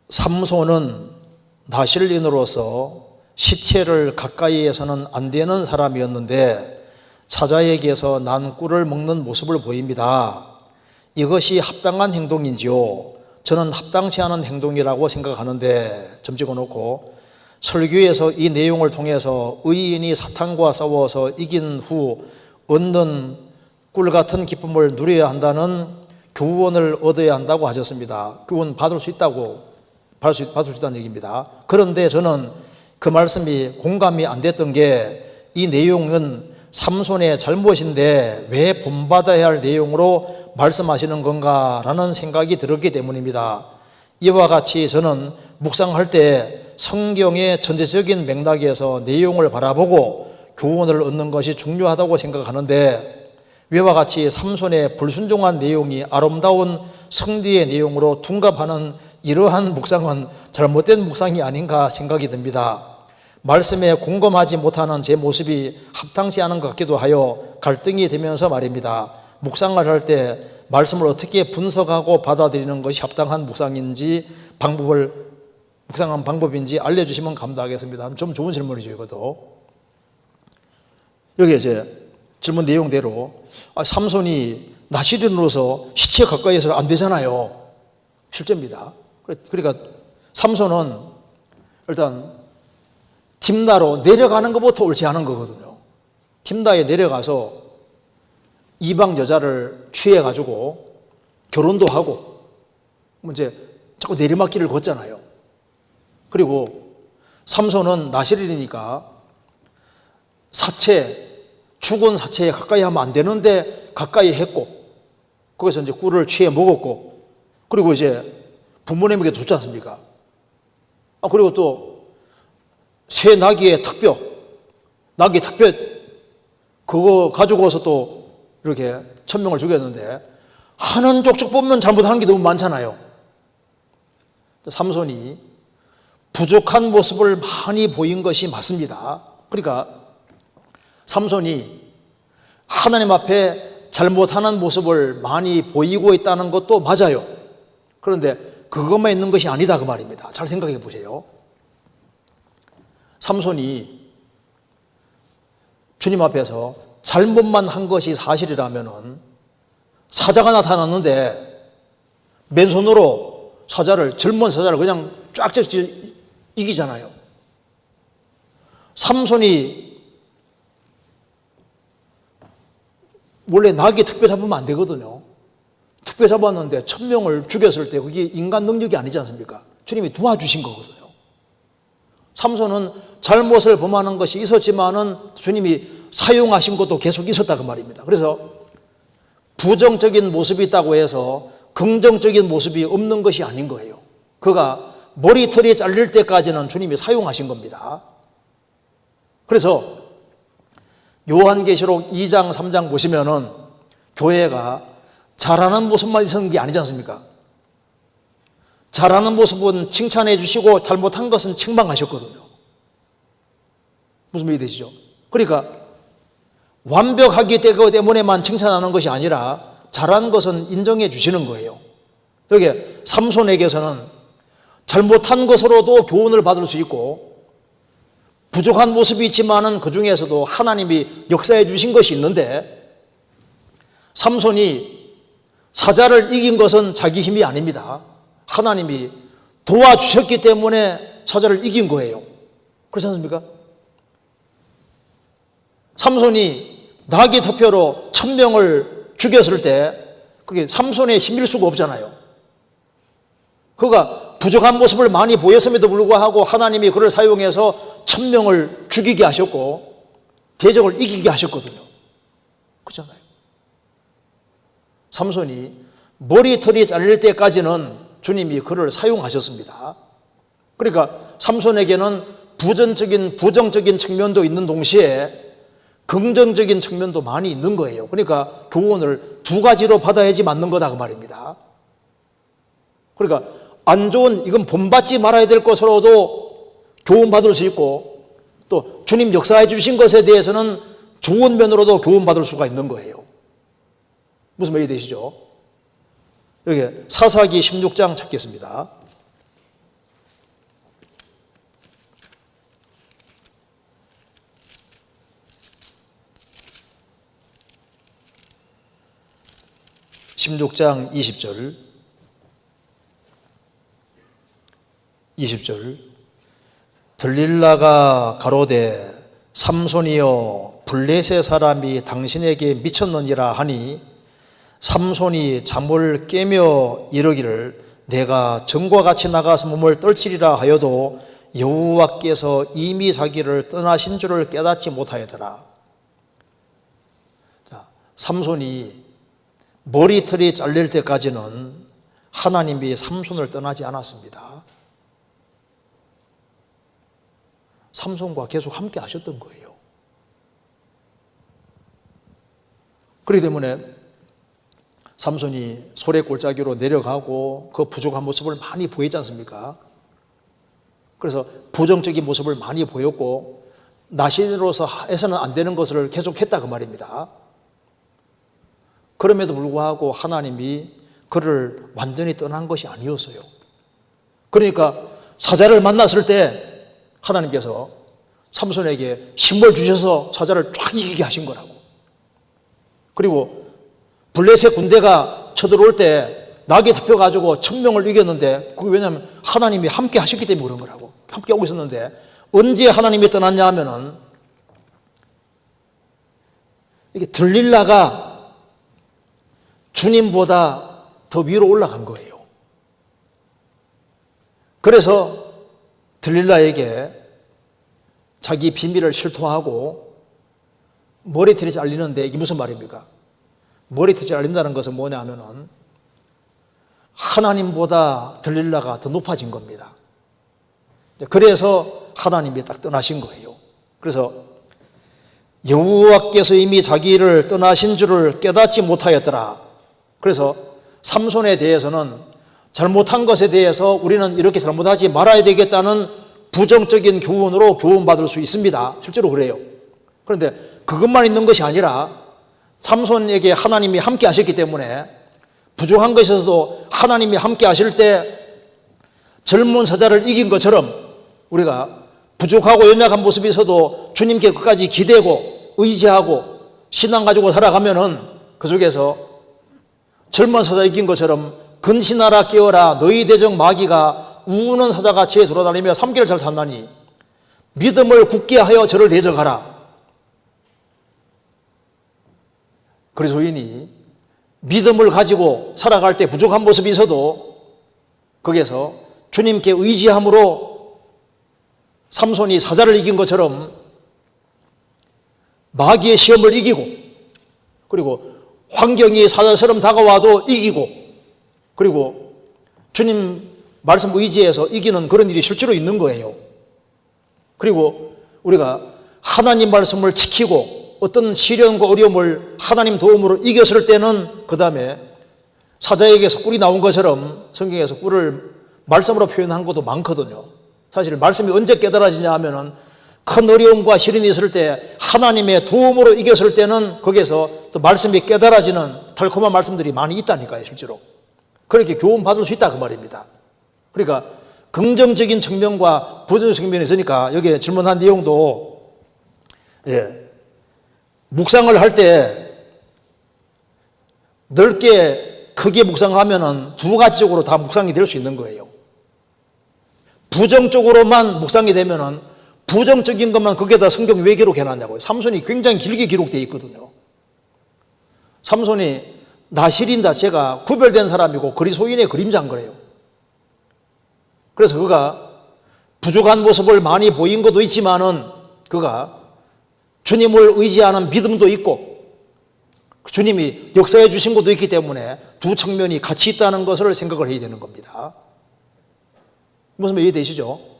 삼손은 나실인으로서 시체를 가까이에서는 안 되는 사람이었는데 사자에게서 난 꿀을 먹는 모습을 보입니다. 이것이 합당한 행동인지요? 저는 합당치 않은 행동이라고 생각하는데, 점 찍어놓고, 설교에서 이 내용을 통해서 의인이 사탄과 싸워서 이긴 후 얻는 꿀 같은 기쁨을 누려야 한다는 교훈을 얻어야 한다고 하셨습니다. 교훈 받을 수 있다는 얘기입니다. 그런데 저는 그 말씀이 공감이 안 됐던 게, 이 내용은 삼손의 잘못인데 왜 본받아야 할 내용으로 말씀하시는 건가라는 생각이 들었기 때문입니다. 이와 같이 저는 묵상할 때 성경의 전체적인 맥락에서 내용을 바라보고 교훈을 얻는 것이 중요하다고 생각하는데, 위와 같이 삼손의 불순종한 내용이 아름다운 성리의 내용으로 둔갑하는 이러한 묵상은 잘못된 묵상이 아닌가 생각이 듭니다. 말씀에 공감하지 못하는 제 모습이 합당치 않은 것 같기도 하여 갈등이 되면서 말입니다. 묵상을 할 때 말씀을 어떻게 분석하고 받아들이는 것이 합당한 묵상인지 묵상한 방법인지 알려주시면 감사하겠습니다. 좀 좋은 질문이죠, 이것도. 여기 이제 질문 내용대로 삼손이 나실인으로서 시체 가까이에서 안 되잖아요. 실제입니다. 그러니까 삼손은 일단 팀나로 내려가는 것부터 옳지 않은 거거든요. 팀나에 내려가서 이방 여자를 취해가지고 결혼도 하고 이제 자꾸 내리막길을 걷잖아요. 그리고 삼손은 나실인이니까 죽은 사체에 가까이 하면 안 되는데 가까이 했고, 거기서 이제 꿀을 취해 먹었고, 그리고 이제 부모님에게 줬지 않습니까? 그리고 또 새 나귀의 턱뼈 그거 가지고서 또 이렇게 천명을 죽였는데, 하는 족족 보면 잘못하는 게 너무 많잖아요. 삼손이 부족한 모습을 많이 보인 것이 맞습니다. 그러니까 삼손이 하나님 앞에 잘못하는 모습을 많이 보이고 있다는 것도 맞아요. 그런데 그것만 있는 것이 아니다, 그 말입니다. 잘 생각해 보세요. 삼손이 주님 앞에서 잘못만 한 것이 사실이라면은 사자가 나타났는데 맨손으로 젊은 사자를 그냥 쫙쫙 이기잖아요. 삼손이 원래 나귀 특별 잡으면 안 되거든요. 특별 잡았는데 1000명을 죽였을 때 그게 인간 능력이 아니지 않습니까? 주님이 도와주신 거거든요. 삼손은 잘못을 범하는 것이 있었지만은 주님이 사용하신 것도 계속 있었다, 그 말입니다. 그래서 부정적인 모습이 있다고 해서 긍정적인 모습이 없는 것이 아닌 거예요. 그가 머리털이 잘릴 때까지는 주님이 사용하신 겁니다. 그래서 요한계시록 2장 3장 보시면은 교회가 잘하는 모습만 있었는 게 아니지 않습니까? 잘하는 모습은 칭찬해 주시고 잘못한 것은 책망하셨거든요. 무슨 말이 되시죠? 그러니까 완벽하기 때문에만 칭찬하는 것이 아니라 잘한 것은 인정해 주시는 거예요. 여기 삼손에게서는 잘못한 것으로도 교훈을 받을 수 있고 부족한 모습이 있지만은 그 중에서도 하나님이 역사해 주신 것이 있는데, 삼손이 사자를 이긴 것은 자기 힘이 아닙니다. 하나님이 도와주셨기 때문에 사자를 이긴 거예요. 그렇지 않습니까? 삼손이 나귀 턱뼈로 1000명을 죽였을 때 그게 삼손의 힘일 수가 없잖아요. 그가 부족한 모습을 많이 보였음에도 불구하고 하나님이 그를 사용해서 1000명을 죽이게 하셨고 대적을 이기게 하셨거든요. 그렇잖아요. 삼손이 머리털이 잘릴 때까지는 주님이 그를 사용하셨습니다. 그러니까 삼손에게는 부정적인 측면도 있는 동시에 긍정적인 측면도 많이 있는 거예요. 그러니까 교훈을 두 가지로 받아야지 맞는 거다, 그 말입니다. 그러니까 안 좋은, 이건 본받지 말아야 될 것으로도 교훈받을 수 있고, 또 주님 역사해 주신 것에 대해서는 좋은 면으로도 교훈받을 수가 있는 거예요. 무슨 말이 되시죠? 여기 사사기 16장 찾겠습니다. 16장 20절 들릴라가 가로되 삼손이여 블레셋 사람이 당신에게 미쳤느니라 하니 삼손이 잠을 깨며 이르기를 내가 전과 같이 나가서 몸을 떨치리라 하여도 여호와께서 이미 자기를 떠나신 줄을 깨닫지 못하였더라. 자, 삼손이 머리털이 잘릴 때까지는 하나님이 삼손을 떠나지 않았습니다. 삼손과 계속 함께 하셨던 거예요. 그렇기 때문에 삼손이 소래 골짜기로 내려가고 그 부족한 모습을 많이 보이지 않습니까? 그래서 부정적인 모습을 많이 보였고 나신으로서 해서는 안 되는 것을 계속했다 그 말입니다. 그럼에도 불구하고 하나님이 그를 완전히 떠난 것이 아니었어요. 그러니까 사자를 만났을 때 하나님께서 삼손에게 힘을 주셔서 사자를 쫙 이기게 하신 거라고. 그리고 블레셋 군대가 쳐들어올 때 낙이 덮여가지고 1000명을 이겼는데 그게 왜냐하면 하나님이 함께 하셨기 때문에 그런 거라고. 함께 하고 있었는데 언제 하나님이 떠났냐 하면은 이게 들릴라가 주님보다 더 위로 올라간 거예요. 그래서 들릴라에게 자기 비밀을 실토하고 머리털이 잘리는데 이게 무슨 말입니까? 머리털이 잘린다는 것은 뭐냐 하면은 하나님보다 들릴라가 더 높아진 겁니다. 그래서 하나님이 딱 떠나신 거예요. 그래서 여호와께서 이미 자기를 떠나신 줄을 깨닫지 못하였더라. 그래서 삼손에 대해서는 잘못한 것에 대해서 우리는 이렇게 잘못하지 말아야 되겠다는 부정적인 교훈으로 교훈받을 수 있습니다. 실제로 그래요. 그런데 그것만 있는 것이 아니라 삼손에게 하나님이 함께 하셨기 때문에 부족한 것에서도 하나님이 함께 하실 때 젊은 사자를 이긴 것처럼 우리가 부족하고 연약한 모습이 있어도 주님께 끝까지 기대고 의지하고 신앙 가지고 살아가면은 그 속에서 젊은 사자 이긴 것처럼 근신하라 깨어라 너희 대적 마귀가 우는 사자같이 돌아다니며 삼기를 잘 탄다니 믿음을 굳게 하여 저를 대적하라. 그리스도인이 믿음을 가지고 살아갈 때 부족한 모습이 있어도 거기에서 주님께 의지함으로 삼손이 사자를 이긴 것처럼 마귀의 시험을 이기고 그리고 환경이 사자처럼 다가와도 이기고 그리고 주님 말씀 의지해서 이기는 그런 일이 실제로 있는 거예요. 그리고 우리가 하나님 말씀을 지키고 어떤 시련과 어려움을 하나님 도움으로 이겼을 때는 그 다음에 사자에게서 꿀이 나온 것처럼 성경에서 꿀을 말씀으로 표현한 것도 많거든요. 사실 말씀이 언제 깨달아지냐 하면은 큰 어려움과 시련이 있을 때 하나님의 도움으로 이겼을 때는 거기에서 또 말씀이 깨달아지는 달콤한 말씀들이 많이 있다니까요. 실제로 그렇게 교훈받을 수 있다 그 말입니다. 그러니까 긍정적인 측면과 부정적인 측면이 있으니까 여기에 질문한 내용도 묵상을 할 때 넓게 크게 묵상하면은 두 가지적으로 다 묵상이 될 수 있는 거예요. 부정적으로만 묵상이 되면은 부정적인 것만 거기에다 성경 왜 기록해놨냐고요. 삼손이 굉장히 길게 기록되어 있거든요. 삼손이 나실인 자체가 구별된 사람이고 그리스도인의 그림자인 거예요. 그래서 그가 부족한 모습을 많이 보인 것도 있지만은 그가 주님을 의지하는 믿음도 있고 주님이 역사해 주신 것도 있기 때문에 두 측면이 같이 있다는 것을 생각을 해야 되는 겁니다. 무슨 말 이해되시죠?